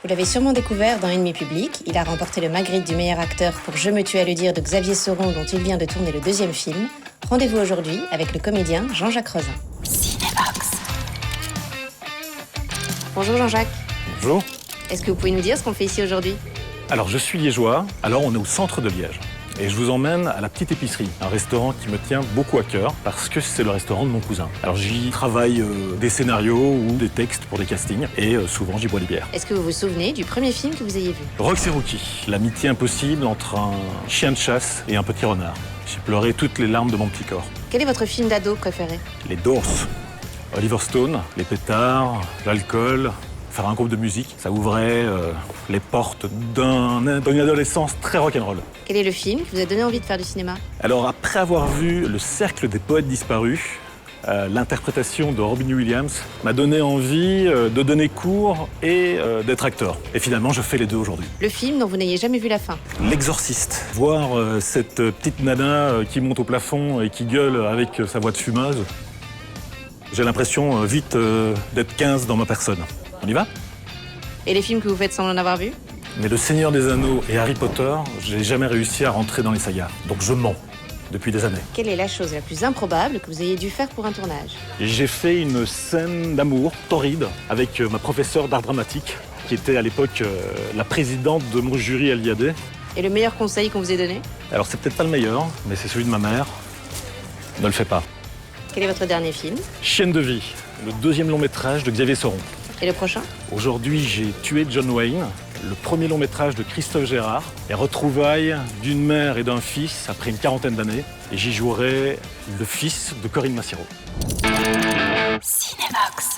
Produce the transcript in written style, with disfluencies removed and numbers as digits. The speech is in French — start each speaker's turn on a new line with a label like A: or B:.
A: Vous l'avez sûrement découvert dans Ennemi public. Il a remporté le Magritte du meilleur acteur pour Je me tue à le dire de Xavier Sauron, dont il vient de tourner le 2e film. Rendez-vous aujourd'hui avec le comédien Jean-Jacques Rozin. Cinébox. Bonjour Jean-Jacques.
B: Bonjour.
A: Est-ce que vous pouvez nous dire ce qu'on fait ici aujourd'hui?
B: Alors je suis liégeois, alors on est au centre de Liège. Et je vous emmène à la Petite Épicerie, un restaurant qui me tient beaucoup à cœur parce que c'est le restaurant de mon cousin. Alors j'y travaille des scénarios ou des textes pour des castings et souvent j'y bois des bières.
A: Est-ce que vous vous souvenez du premier film que vous ayez vu?
B: Rox et Rookie, l'amitié impossible entre un chien de chasse et un petit renard. J'ai pleuré toutes les larmes de mon petit corps.
A: Quel est votre film d'ado préféré?
B: Les Doors, Oliver Stone, les pétards, l'alcool. Faire un groupe de musique, ça ouvrait les portes d'une adolescence très rock'n'roll.
A: Quel est le film qui vous a donné envie de faire du cinéma?
B: Alors après avoir vu Le Cercle des poètes disparus, l'interprétation de Robin Williams m'a donné envie de donner cours et d'être acteur. Et finalement, je fais les deux aujourd'hui.
A: Le film dont vous n'ayez jamais vu la fin?
B: L'Exorciste. Voir cette petite nana qui monte au plafond et qui gueule avec sa voix de fumeuse, j'ai l'impression vite d'être 15 dans ma personne. On y va?
A: Et les films que vous faites sans en avoir vu?
B: Mais Le Seigneur des Anneaux et Harry Potter, j'ai jamais réussi à rentrer dans les sagas. Donc je mens depuis des années.
A: Quelle est la chose la plus improbable que vous ayez dû faire pour un tournage?
B: J'ai fait une scène d'amour torride avec ma professeure d'art dramatique, qui était à l'époque la présidente de mon jury à l'IAD.
A: Et le meilleur conseil qu'on vous ait donné?
B: Alors c'est peut-être pas le meilleur, mais c'est celui de ma mère. Ne le fais pas.
A: Quel est votre dernier film?
B: Chienne de vie, le 2e long métrage de Xavier Sauron.
A: Et le prochain?
B: Aujourd'hui, j'ai tué John Wayne, le 1er long métrage de Christophe Gérard, les retrouvailles d'une mère et d'un fils après une 40aine d'années. Et j'y jouerai le fils de Corinne Massiero.
A: Cinébox.